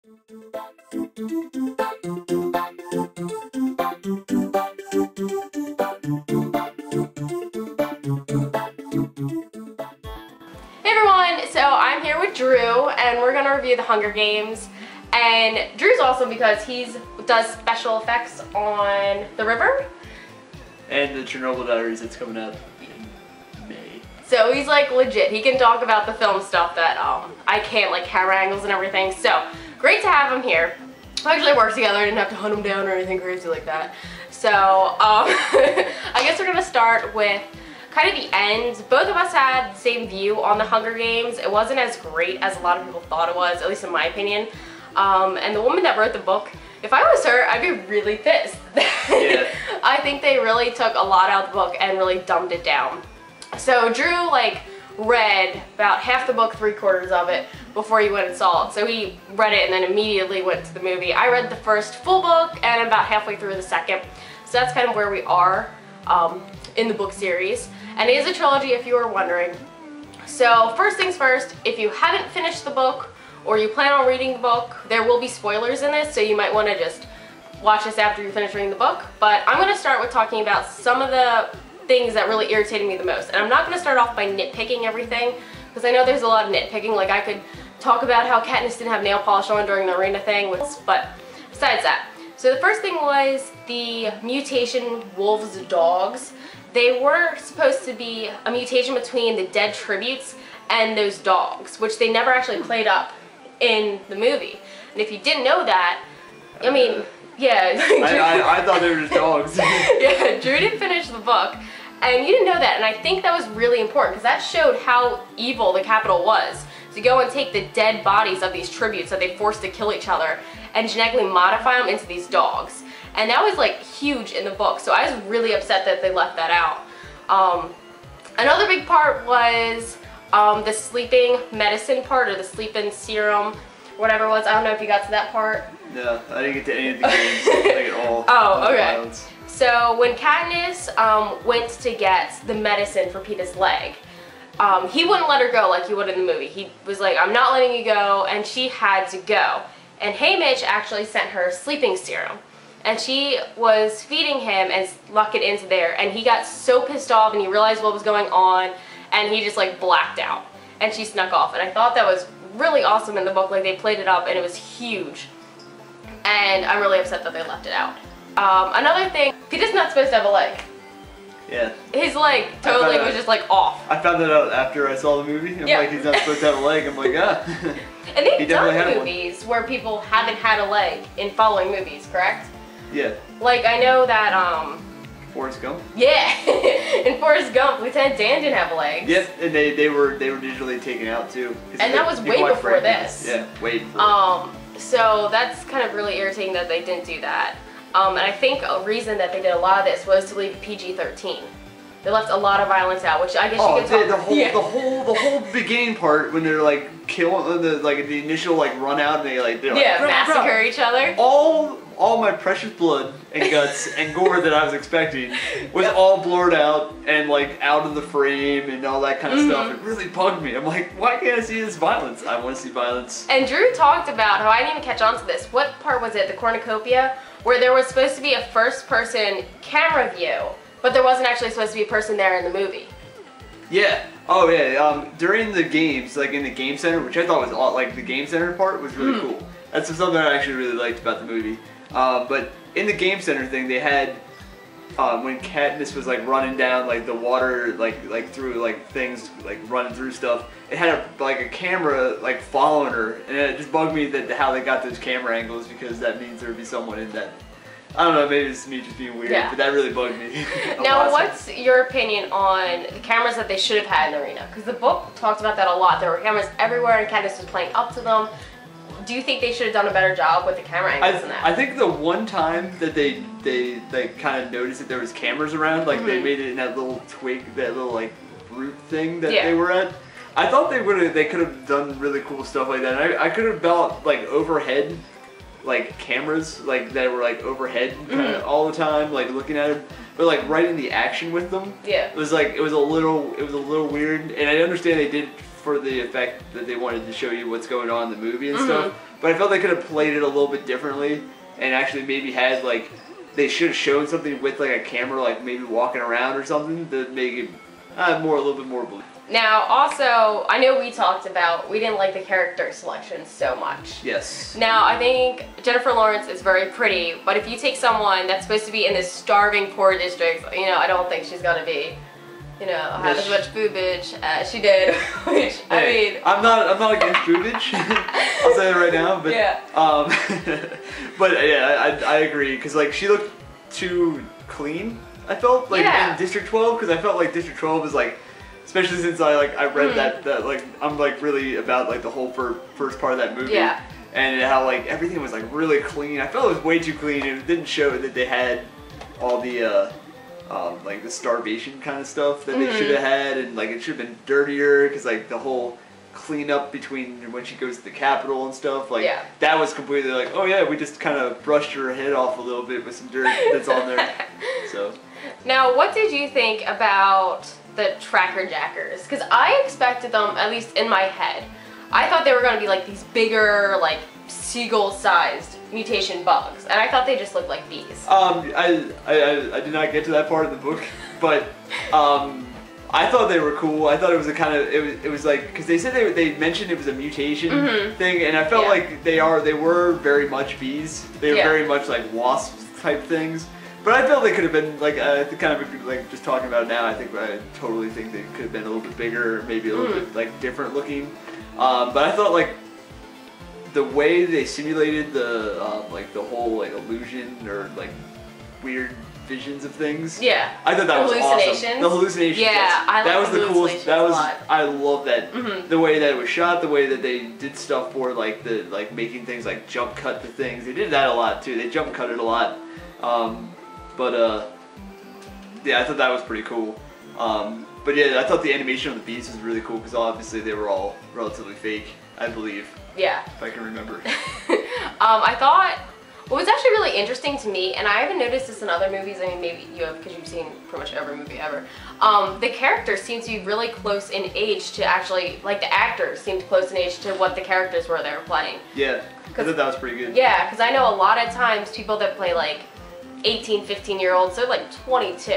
everyone, so I'm here with Drew and we're gonna review the Hunger Games. And Drew's awesome because he does special effects on The River. And the Chernobyl Diaries that's coming out in May. So he's like legit. He can talk about the film stuff that I can't, like camera angles and everything. So great to have him here. We actually worked together. I didn't have to hunt him down or anything crazy like that. So I guess we're gonna start with kind of the end. Both of us had the same view on the Hunger Games. It wasn't as great as a lot of people thought it was, at least in my opinion. And the woman that wrote the book, if I was her, I'd be really pissed. Yeah. I think they really took a lot out of the book and really dumbed it down. So Drew read about half the book, 3/4 of it before he went and saw it. So he read it and then immediately went to the movie. I read the first full book and I'm about halfway through the second. So that's kind of where we are in the book series. And it is a trilogy if you were wondering. So first things first, if you haven't finished the book or you plan on reading the book, there will be spoilers in this, so you might want to just watch this after you finish reading the book. But I'm going to start with talking about some of the things that really irritated me the most. And I'm not going to start off by nitpicking everything, because I know there's a lot of nitpicking. Like I could talk about how Katniss didn't have nail polish on during the arena thing, but besides that. So the first thing was the mutation wolves dogs. They were supposed to be a mutation between the dead tributes and those dogs, which they never actually played up in the movie. And if you didn't know that, I mean, yeah. I thought they were just dogs. Yeah, Drew didn't finish the book, and you didn't know that, and I think that was really important because that showed how evil the Capitol was. To go and take the dead bodies of these tributes that they forced to kill each other and genetically modify them into these dogs. And that was like huge in the book, so I was really upset that they left that out. Another big part was the sleeping medicine part, or the sleeping serum, whatever it was. I don't know if you got to that part. No, I didn't get to any of the games, like at all. Oh, okay. So when Katniss went to get the medicine for Peeta's leg, he wouldn't let her go like he would in the movie. He was like, I'm not letting you go, and she had to go. And Haymitch actually sent her sleeping serum. And she was feeding him and lucked it into there, and he got so pissed off and he realized what was going on, and he just like blacked out. And she snuck off, and I thought that was really awesome in the book. Like they played it up and it was huge. And I'm really upset that they left it out. Another thing, Peeta's not supposed to have a leg. Yeah. His leg totally was just like off. I found that out after I saw the movie. I'm like, he's not supposed to have a leg. I'm like, ah. And they've done movies where people haven't had a leg in following movies, correct? Yeah. Like I know that Forrest Gump? Yeah. In Forrest Gump, Lieutenant Dan didn't have legs. Yep, and they were digitally taken out too. And that was way before this. Yeah, way before. So that's kind of really irritating that they didn't do that. And I think a reason that they did a lot of this was to leave PG-13. They left a lot of violence out, which I guess you could talk the whole beginning part when they're like killing the initial like run out and they're massacre each other. All my precious blood and guts and gore that I was expecting was all blurred out and like out of the frame and all that kind of stuff. It really bugged me. I'm like, why can't I see this violence? I want to see violence. And Drew talked about how I didn't even catch on to this. What part was it? The cornucopia, where there was supposed to be a first-person camera view, but there wasn't actually supposed to be a person there in the movie. Yeah. Oh yeah. During the games, like in the game center, which I thought was like the game center part was really cool. That's something I actually really liked about the movie. But in the game center thing, they had when Katniss was like running down like the water, like through like things, like running through stuff. It had a camera like following her, and it just bugged me that how they got those camera angles, because that means there would be someone in that. I don't know, maybe it's me just being weird, but that really bugged me. Now, what's your opinion on the cameras that they should have had in the arena? Because the book talked about that a lot. There were cameras everywhere, and Katniss was playing up to them. Do you think they should have done a better job with the camera angles in that? I think the one time that they kind of noticed that there was cameras around, like they made it in that little twig, that little like root thing that they were at. I thought they could have done really cool stuff like that. And I could have built like overhead, like cameras, like that were like overhead all the time, like looking at it, but like right in the action with them. Yeah. It was a little weird, and I understand they did it for the effect that they wanted to show you what's going on in the movie and stuff. but I felt they could have played it a little bit differently and actually maybe had like they should have shown something with like a camera, like maybe walking around or something to make it a little bit more believable. Now, also, I know we talked about we didn't like the character selection so much. Yes. Now, I think Jennifer Lawrence is very pretty, but if you take someone that's supposed to be in this starving poor district, you know, I don't think she's gonna be, you know, have as much boobage as she did. Which I mean, I'm not against boobage. I'll say that right now. But yeah. But yeah, I agree because like she looked too clean. I felt like in District 12 because I felt like District 12 is like. Especially since I read that like I'm like really about like the whole first part of that movie and how like everything was like really clean. I felt it was way too clean and it didn't show that they had all the like the starvation kind of stuff that they should have had, and like it should have been dirtier because like the whole cleanup between when she goes to the Capitol and stuff like that was completely like, oh yeah, we just kind of brushed her head off a little bit with some dirt that's on there. So now, what did you think about the tracker jackers? Because I expected them, at least in my head, I thought they were going to be like these bigger, like seagull-sized mutation bugs, and I thought they just looked like bees. I did not get to that part of the book, but I thought they were cool. I thought it was a kind of it was like because they said they mentioned it was a mutation thing, and I felt like they were very much bees. They were very much like wasps type things. But I felt they could have been like kind of like just talking about it now. I totally think they could have been a little bit bigger, maybe a little bit like different looking. But I thought like the way they simulated the like the whole like illusion or like weird visions of things. Yeah. I thought that was awesome. The hallucinations. Yeah, I that like was the coolest. That was a lot. I love that. The way that it was shot, the way that they did stuff for like the like making things like jump cut to things. They did that a lot too. They jump cut it a lot. But yeah, I thought that was pretty cool. But yeah, I thought the animation of the bees was really cool because obviously they were all relatively fake, I believe. Yeah. If I can remember. I thought what was actually really interesting to me, and I haven't noticed this in other movies, I mean maybe you have because you've seen pretty much every movie ever, the characters seem to be really close in age to actually, like the actors seemed close in age to what the characters were they were playing. Yeah, I thought that was pretty good. Yeah, because I know a lot of times people that play like 18, 15-year-olds, they're like 22,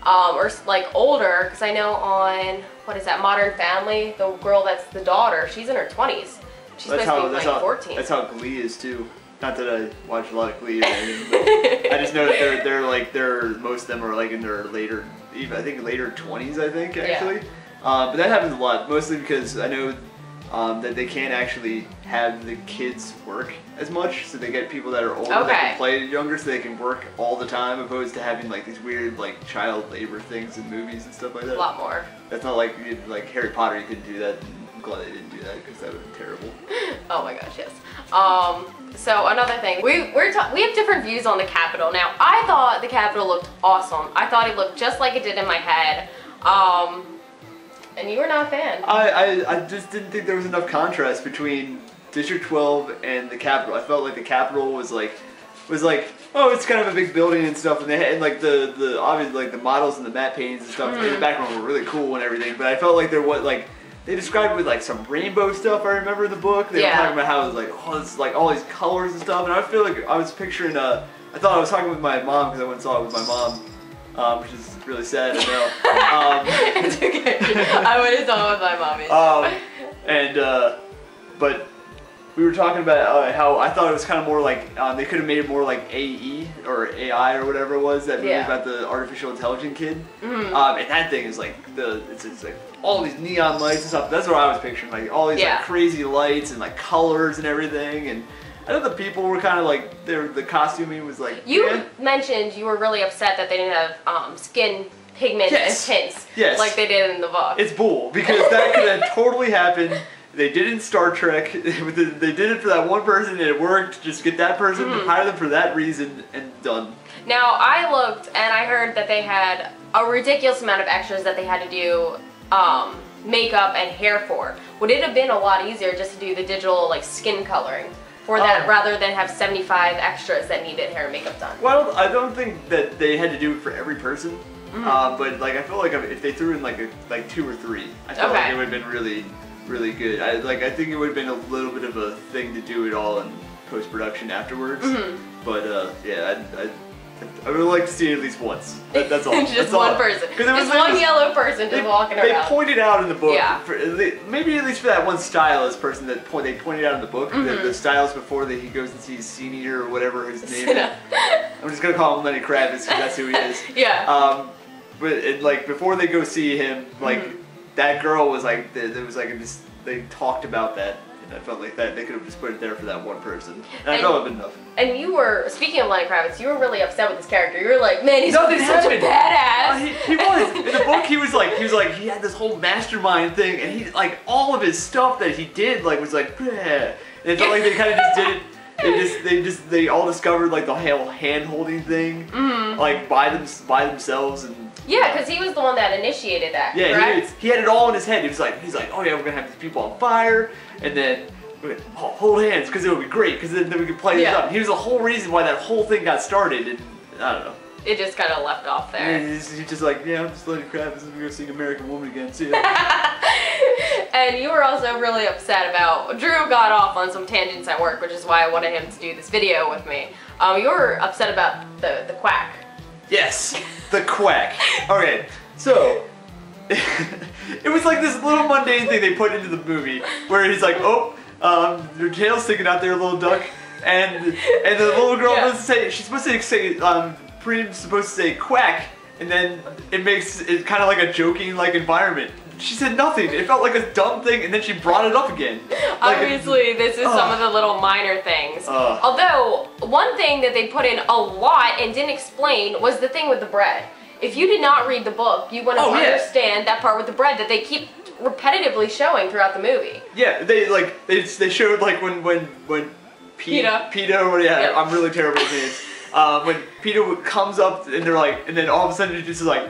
or like older, because I know on, what is that, Modern Family, the girl that's the daughter, she's in her 20s. She's supposed to be like 14. That's how Glee is too. Not that I watch a lot of Glee or anything, but I just know that they're most of them are like in their later, I think later 20s, I think actually. But that happens a lot, mostly because I know that they can't actually have the kids work as much, so they get people that are older that can play younger, so they can work all the time, opposed to having like these weird like child labor things in movies and stuff like that. A lot more. That's not like Harry Potter. You couldn't do that. I'm glad they didn't do that because that would be terrible. Oh my gosh, yes. So another thing, we have different views on the Capitol. Now, I thought the Capitol looked awesome. I thought it looked just like it did in my head. And you were not a fan. I just didn't think there was enough contrast between District 12 and the Capitol. I felt like the Capitol was like, oh, it's kind of a big building and stuff, and they had like the obviously like the models and the matte paintings and stuff in the background were really cool and everything. But I felt like there was like they described it with like some rainbow stuff. I remember in the book they were talking about how it was like all these colors and stuff, and I feel like I was picturing I thought I was talking with my mom because I went and saw it with my mom, which is really sad. I know. It's okay. I went and saw it with my mom. But we were talking about how I thought it was kind of more like they could have made it more like AE or AI or whatever it was, that movie about the artificial intelligent kid. And that thing is like it's like all these neon lights and stuff. That's what I was picturing, like all these like crazy lights and like colors and everything. And I know the people were kind of like the costuming was like. You mentioned you were really upset that they didn't have skin pigments and tints like they did in the book. It's bull, because that could have totally happened. They did in Star Trek. They did it for that one person and it worked. Just get that person, hire them for that reason, and done. Now, I looked and I heard that they had a ridiculous amount of extras that they had to do makeup and hair for. Would it have been a lot easier just to do the digital like skin coloring for that rather than have 75 extras that needed hair and makeup done? Well, I don't think that they had to do it for every person. But like I feel like if they threw in like 2 or 3, I feel like it would have been really really good. I think it would have been a little bit of a thing to do it all in post-production afterwards. But yeah, I would like to see it at least once. That's all. Just that's one all. person. Just one yellow person just walking around. They pointed out in the book, Yeah. maybe at least for that one stylist person they pointed out in the book, the stylist before that he goes and sees Senior or whatever his name is. I'm just going to call him Lenny Kravitz because that's who he is. Yeah. But like before they go see him, like that girl was like, there was like they talked about that. I felt like that they could have just put it there for that one person. And I felt it would been enough. And you were, speaking of Lenny Kravitz, you were really upset with this character. You were like, man, he's such a badass. He was. In the book, he had this whole mastermind thing, and he, like, all of his stuff that he did, like, was like, bleh. And it felt like they kind of just did it. They all discovered, like, the whole hand-holding thing, like, by themselves, and... Yeah, because he was the one that initiated that, yeah, correct? he had it all in his head. He's like, oh yeah, we're gonna have these people on fire, and then we're gonna hold hands because it would be great, because then we could play this up. He was the whole reason why that whole thing got started, and I don't know. It just kind of left off there. And he's just like, yeah, I'm just letting crap. We're gonna sing American Woman again, see ya. And you were also really upset about, Drew got off on some tangents at work, which is why I wanted him to do this video with me. You were upset about the quack. Yes, the quack. Okay, so it was like this little mundane thing they put into the movie where he's like, oh, your tail's sticking out there, little duck, and the little girl she's supposed to say, Preem's supposed to say quack, and then it makes it kind of like a joking like environment. She said nothing. It felt like a dumb thing, and then she brought it up again. Like, obviously, this is some of the little minor things. Although, one thing that they put in a lot and didn't explain was the thing with the bread. If you did not read the book, you wouldn't understand that part with the bread that they keep repetitively showing throughout the movie. Yeah, they showed like when PETA, I'm really terrible with names. When PETA comes up and they're like, and then all of a sudden it just is like,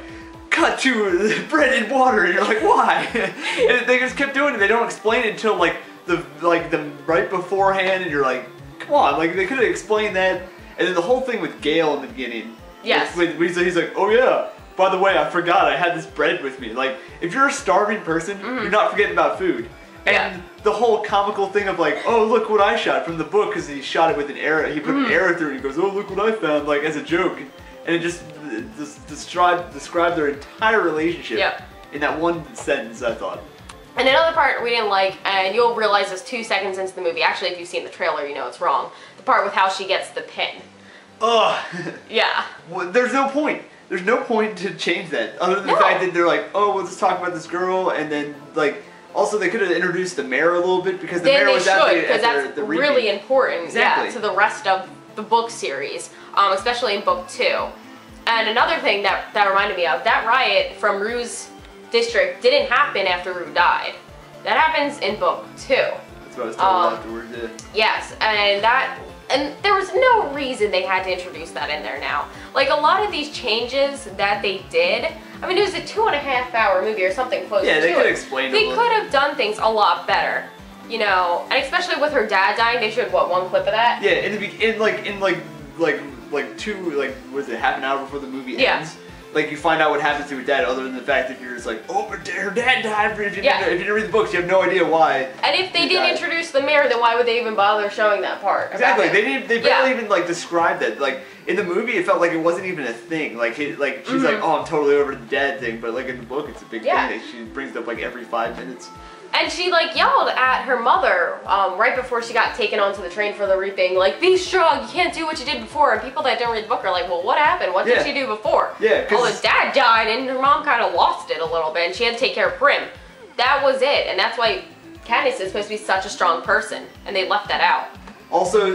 cut to bread and water, and you're like, why? And they just kept doing it. They don't explain it until like the right beforehand, and you're like, come on, like they could have explained that. And then the whole thing with Gale in the beginning. Yes. He's like, oh yeah, by the way, I forgot I had this bread with me. Like, if you're a starving person, you're not forgetting about food. And the whole comical thing of like, oh, look what I shot from the book, because he shot it with an arrow. He put an arrow through it, and he goes, oh, look what I found, like as a joke. And it just described their entire relationship in that one sentence, I thought. And another part we didn't like, and you'll realize this 2 seconds into the movie, actually if you've seen the trailer you know it's wrong, the part with how she gets the pin. Ugh. Yeah. Well, there's no point. There's no point to change that, other than the fact that they're like, oh, we'll just talk about this girl, and then like, also they could have introduced the mayor a little bit, because the mayor was at the really important exactly. to the rest of the book series, especially in book 2. And another thing that reminded me of, that riot from Rue's district didn't happen after Rue died. That happens in book 2. That's what I was told afterwards, Yes, and there was no reason they had to introduce that in there now. Like, a lot of these changes that they did, I mean, it was a 2.5-hour movie or something close to it. Yeah, they could explain it. They could have done things a lot better, you know, and especially with her dad dying, they showed, what, one clip of that? Yeah, was it half an hour before the movie ends? Like, you find out what happens to her dad, other than the fact that you're just like, oh, her dad died. If you didn't read the books, you have no idea why. And if they didn't introduce the mayor, then why would they even bother showing that part? Exactly. They barely even like described that. Like in the movie, it felt like it wasn't even a thing. Like she's like, oh, I'm totally over the dad thing, but like in the book, it's a big thing. That she brings it up like every 5 minutes. And she like yelled at her mother right before she got taken onto the train for the reaping, like, be strong, you can't do what you did before. And people that don't read the book are like, well, what happened? What did she do before? Yeah, well, his dad died and her mom kind of lost it a little bit and she had to take care of Prim. That was it, and that's why Katniss is supposed to be such a strong person, and they left that out. Also,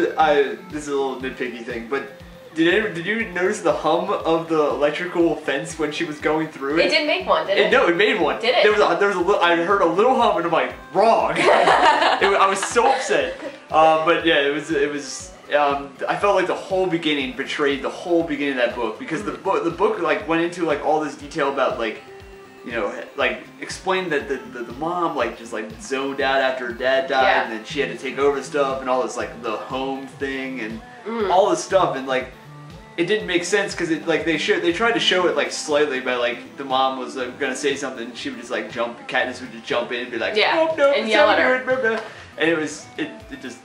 this is a little nitpicky thing, but did you notice the hum of the electrical fence when she was going through it? It didn't make one, did it? No, it made one. Did it? There was a little, I heard a little hum and I'm like, wrong. I was so upset. But yeah, it was. I felt like the whole beginning betrayed the whole beginning of that book, because the book like went into like all this detail about like, you know, like explained that the mom like just like zoned out after her dad died, and then she had to take over stuff and all this like the home thing and all this stuff, and like it didn't make sense because it like they tried to show it like slightly by like the mom was gonna say something, she would just like jump, Katniss would just jump in and be like, nope, and yell at her. And it just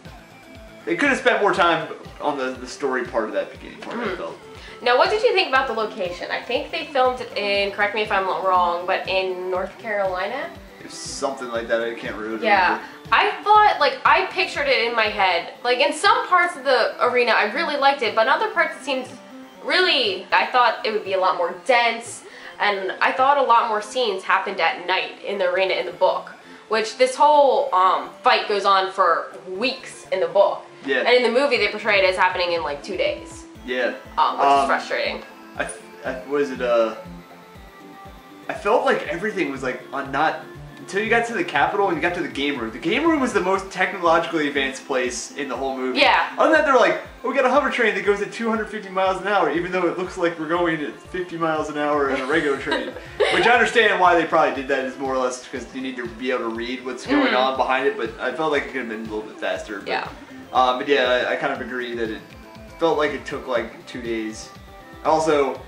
they could have spent more time on the story part of that beginning part. I felt. Now, what did you think about the location? I think they filmed it in, correct me if I'm wrong, but in North Carolina? Something like that. I can't really remember. Yeah. I thought, like, I pictured it in my head. Like, in some parts of the arena, I really liked it, but in other parts it seemed really, I thought it would be a lot more dense, and I thought a lot more scenes happened at night in the arena in the book, which this whole fight goes on for weeks in the book. Yeah. And in the movie, they portray it as happening in, like, 2 days. Yeah. Which is frustrating. I felt like everything was like not until you got to the Capitol and you got to the game room. The game room was the most technologically advanced place in the whole movie. Yeah. Other than that, they're like, oh, we got a hover train that goes at 250 miles an hour, even though it looks like we're going at 50 miles an hour in a regular train. Which I understand why they probably did that, is more or less because you need to be able to read what's going on behind it, but I felt like it could have been a little bit faster. But, yeah. But yeah, I kind of agree that it felt like it took like 2 days. Also,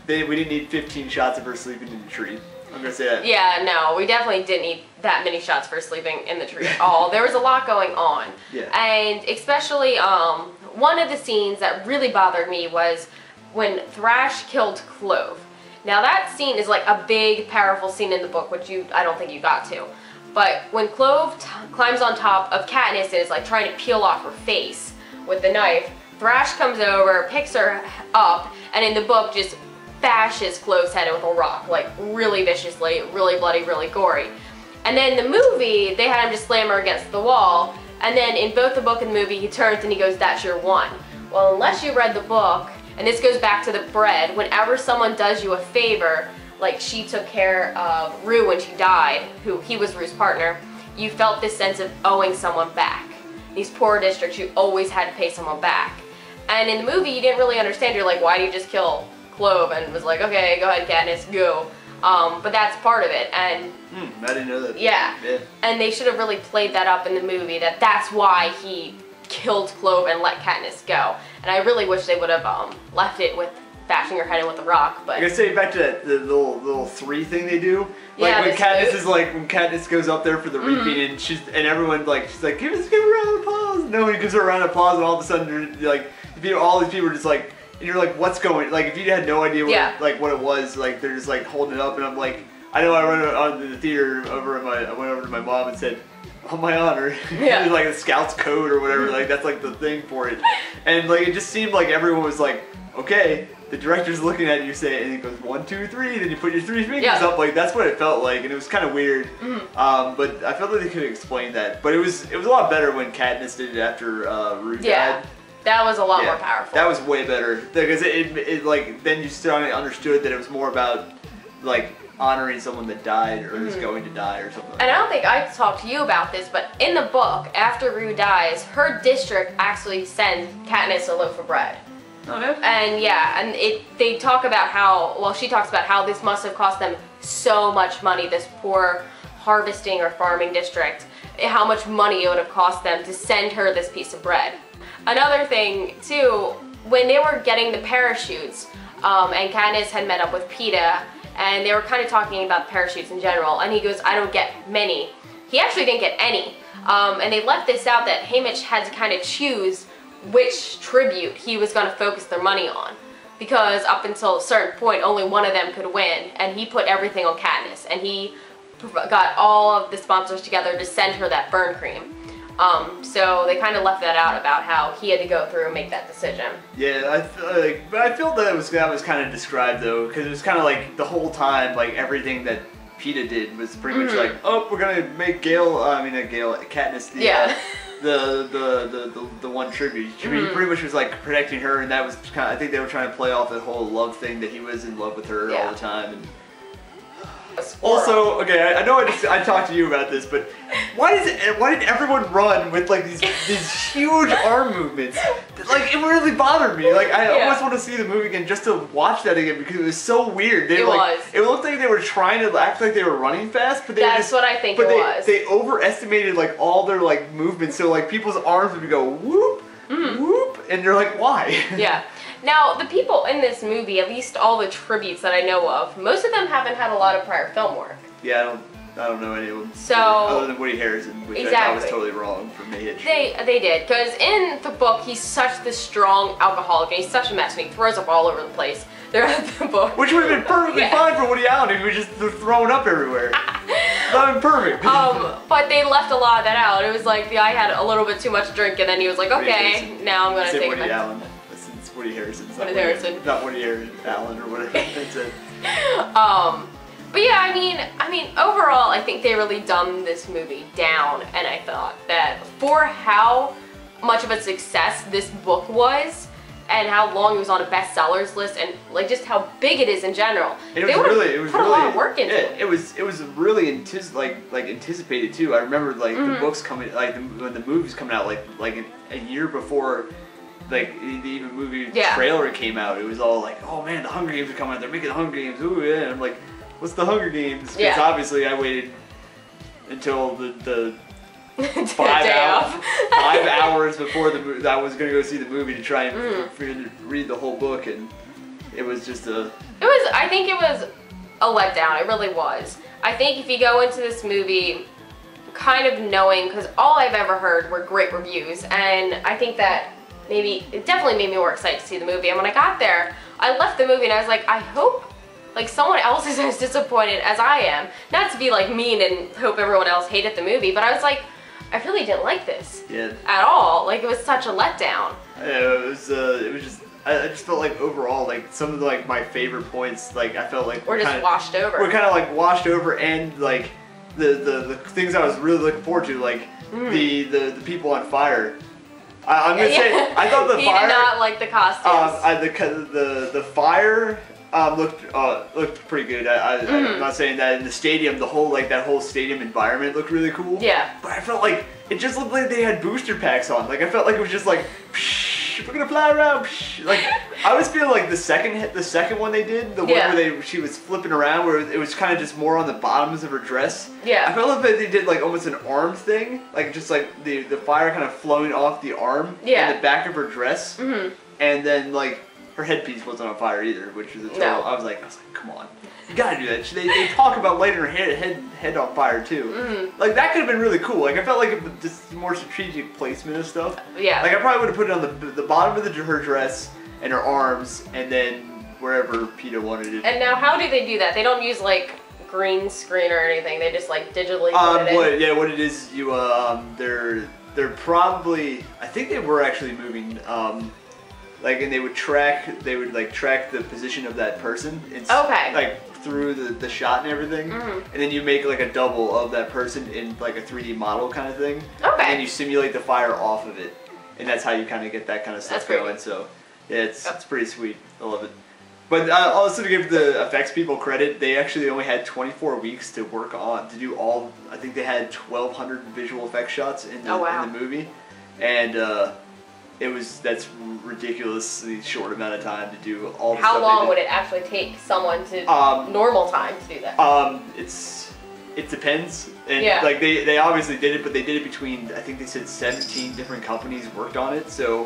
we didn't need 15 shots of her sleeping in the tree. I'm gonna say that. Yeah, no, we definitely didn't need that many shots for sleeping in the tree at all. There was a lot going on. Yeah. And especially, one of the scenes that really bothered me was when Thrash killed Clove. Now that scene is like a big, powerful scene in the book, which I don't think you got to. But when Clove climbs on top of Katniss and is like trying to peel off her face with the knife, Thrash comes over, picks her up, and in the book just bashes Clove's head with a rock, like really viciously, really bloody, really gory. And then in the movie, they had him just slam her against the wall, and then in both the book and the movie, he turns and he goes, "That's your one." Well, unless you read the book, and this goes back to the bread, whenever someone does you a favor, like she took care of Rue when she died, he was Rue's partner, you felt this sense of owing someone back. These poor districts, you always had to pay someone back. And in the movie, you didn't really understand. You're like, why do you just kill Clove? And was like, okay, go ahead, Katniss, go. But that's part of it. And I didn't know that. Yeah. And they should have really played that up in the movie, that's why he killed Clove and let Katniss go. And I really wish they would have left it with bashing her head in with a rock. But I gotta say, back to that the little three thing they do. Like yeah, when Katniss is like, when Katniss goes up there for the reaping, and everyone like, she's like, give her a round of applause. No one gives her a round of applause, and all of a sudden, like, all these people are just like, and you're like, what's going? Like, if you had no idea what it was, like, they're just like holding it up, and I'm like, I know I went on to the theater I went over to my mom and said, on my honor, it's like a scout's code or whatever, like that's like the thing for it, and like it just seemed like everyone was like, okay. The director's looking at you, say, and it goes 1, 2, 3. Then you put your 3 fingers up. Like that's what it felt like, and it was kind of weird. But I felt like they could have explained that. But it was a lot better when Katniss did it after Rue died. That was a lot more powerful. That was way better because it like then you suddenly understood that it was more about like honoring someone that died or is going to die or something. And I don't think I talked to you about this, but in the book, after Rue dies, her district actually sends Katniss a loaf of bread. Oh, yeah? And they talk about how, well, she talks about how this must have cost them so much money, this poor harvesting or farming district, how much money it would have cost them to send her this piece of bread. Another thing, too, when they were getting the parachutes, and Katniss had met up with Peeta, and they were kind of talking about parachutes in general, and he goes, I don't get many. He actually didn't get any. And they left this out that Haymitch had to kind of choose which tribute he was going to focus their money on, because up until a certain point only one of them could win, and he put everything on Katniss, and he got all of the sponsors together to send her that burn cream. So they kind of left that out about how he had to go through and make that decision. Yeah, I feel that was kind of described though, because it was kind of like the whole time, like everything that Peeta did was pretty much like, oh, we're gonna make Katniss the one tribute. He pretty much was like protecting her, and that was kind of, I think they were trying to play off the whole love thing, that he was in love with her all the time. And also, okay, I know I talked to you about this, but why did everyone run with like these huge arm movements? Like, it really bothered me. Like, I almost want to see the movie again just to watch that again, because it was so weird. It looked like they were trying to act like they were running fast, but what I think it was. They overestimated like all their like movements, so like people's arms would go whoop, whoop, and you're like, why? Yeah. Now, the people in this movie, at least all the tributes that I know of, most of them haven't had a lot of prior film work. Yeah, I don't know any of them. So, other than Woody Harrelson, which I thought was totally wrong for me. They did, because in the book, he's such the strong alcoholic, and he's such a mess, and he throws up all over the place. They're at the book. Which would have been perfectly fine for Woody Allen if he was just throwing up everywhere. That would have been perfect. But they left a lot of that out. It was like the guy had a little bit too much drink, and then he was like, okay, now I'm going to take Woody it back. Allen. It's Woody Harrelson. Woody Harrelson. Not Woody Allen or whatever. That's it. But yeah, I mean, overall, I think they really dumbed this movie down, and I thought that for how much of a success this book was, and how long it was on a bestsellers list, and like just how big it is in general, it was really put a lot of work into it. It was really anticipated too. I remember like the books coming, like when the movies coming out, like a year before. Like the even movie trailer came out, it was all like, oh man, the Hunger Games are coming out. They're making the Hunger Games. Ooh yeah. And I'm like, what's the Hunger Games? Because obviously I waited until the 5 hours before I was gonna go see the movie to try and read the whole book, and it was just a. I think it was a letdown. It really was. I think if you go into this movie kind of knowing, because all I've ever heard were great reviews, and I think that. It definitely made me more excited to see the movie. And when I got there, I left the movie and I was like, I hope like someone else is as disappointed as I am. Not to be like mean and hope everyone else hated the movie, but I was like, I really didn't like this at all. Like it was such a letdown. Yeah, it was just, I just felt like overall, like some of the, like my favorite points, like I felt like we're just washed over. We're kind of like washed over, and like the things I was really looking forward to, like the people on fire. I'm gonna say I thought the fire. He did not like the costumes. The fire looked pretty good. I'm not saying that in the stadium, the whole that whole stadium environment looked really cool. Yeah. But I felt like it just looked like they had booster packs on. Like I felt like it was just like, psh, we're gonna fly around. Psh. Like I was feeling like the second one they did, the one where she was flipping around, where it was kind of just more on the bottoms of her dress. Yeah. I felt like they did like almost an arm thing, like just like the fire kind of flowing off the arm and the back of her dress, and then like her headpiece wasn't on fire either, which was a total. I was like, come on, you gotta do that. They talk about lighting her head on fire too. Like that could have been really cool. Like I felt like it was just more strategic placement of stuff. Yeah. Like I probably would have put it on the bottom of her dress and her arms, and then wherever PETA wanted it. And now, how do they do that? They don't use like green screen or anything. They just like digitally put it in. Yeah, what it is, you they're probably, I think they were actually moving. Like, and they would track the position of that person. And like through the shot and everything. And then you make like a double of that person in like a 3D model kind of thing. And then you simulate the fire off of it. And that's how you kind of get that kind of stuff going. So yeah, it's pretty sweet. I love it. But also to give the effects people credit, they actually only had 24 weeks to work on, to do all, I think they had 1,200 visual effects shots in the movie. And that's ridiculously short amount of time to do all the stuff. How long would it actually take someone to normal time to do that? It depends. And like they obviously did it, but they did it between, I think they said 17 different companies worked on it. So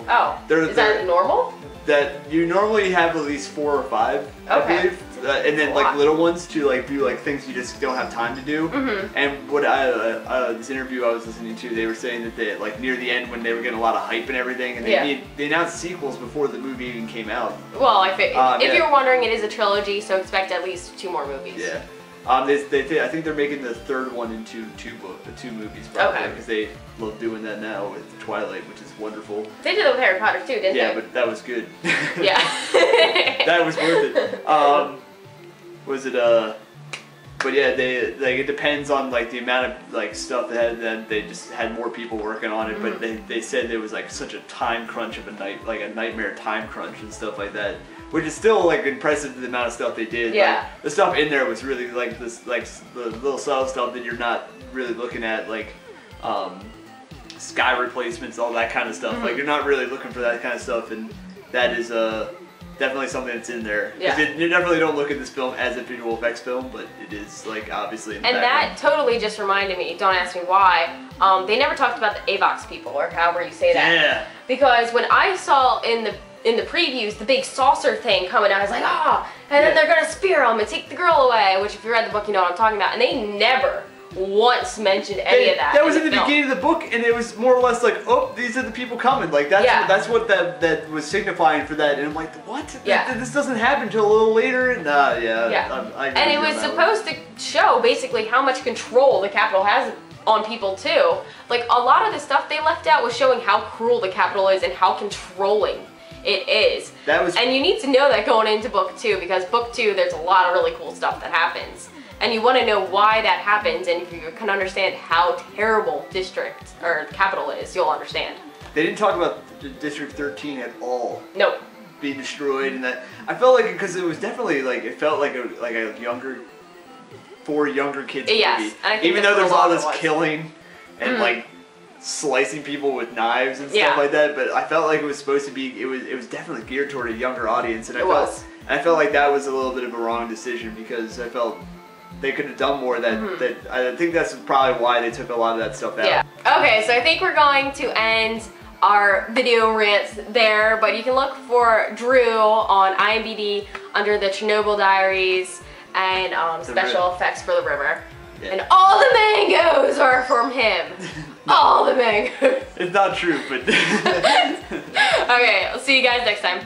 is that normal? That you normally have at least 4 or 5, I believe. And then like little ones to like do like things you just don't have time to do. And what this interview I was listening to, they were saying that they like near the end when they were getting a lot of hype and everything, and they announced sequels before the movie even came out. Well, if you're wondering, it is a trilogy, so expect at least 2 more movies. Yeah. I think they're making the third one into two movies probably, because they love doing that now with Twilight, which is wonderful. They did it with Harry Potter too, didn't they? Yeah, but that was good. Yeah. That was worth it. But yeah, it depends on like the amount of like stuff that they just had more people working on it, but they said there was like such a time crunch of a nightmare time crunch and stuff like that. Which is still like impressive, the amount of stuff they did. Yeah. Like, the stuff in there was really like this, like the little subtle stuff that you're not really looking at, like sky replacements, all that kind of stuff. Like you're not really looking for that kind of stuff, and that is definitely something that's in there. Yeah. You definitely don't look at this film as a visual effects film, but it is like obviously in the And background. that totally just reminded me, don't ask me why, they never talked about the AVOX people, or however you say that. Yeah. Because when I saw in the previews the big saucer thing coming out, I was like, ah, and then they're gonna spear him and take the girl away, which if you read the book, you know what I'm talking about. And they never once mentioned any of that. That was in the beginning of the book, and it was more or less like, oh, these are the people coming. Like that's what that was signifying for that. And I'm like, what? Yeah. This doesn't happen until a little later. And And it was supposed to show basically how much control the Capitol has on people too. Like a lot of the stuff they left out was showing how cruel the Capitol is and how controlling it is. And you need to know that going into book 2, because book 2 there's a lot of really cool stuff that happens. And you want to know why that happens, and if you can understand how terrible district or Capitol is, you'll understand. They didn't talk about District 13 at all. Nope. Being destroyed, and that I felt like because it was definitely like it felt like a younger, for younger kids movie. Yes, and I think even though there's all this was. killing and like slicing people with knives and stuff Yeah. like that, but I felt like it was supposed to be. It was definitely geared toward a younger audience, and I felt like that was a little bit of a wrong decision because I felt they could have done more. That I think that's probably why they took a lot of that stuff out. Yeah. Okay, so I think we're going to end our video rants there, but you can look for Drew on IMDb under the Chernobyl Diaries and special effects for the river. Yeah. And all the mangoes are from him. All the mangoes. It's not true, but Okay, I'll see you guys next time.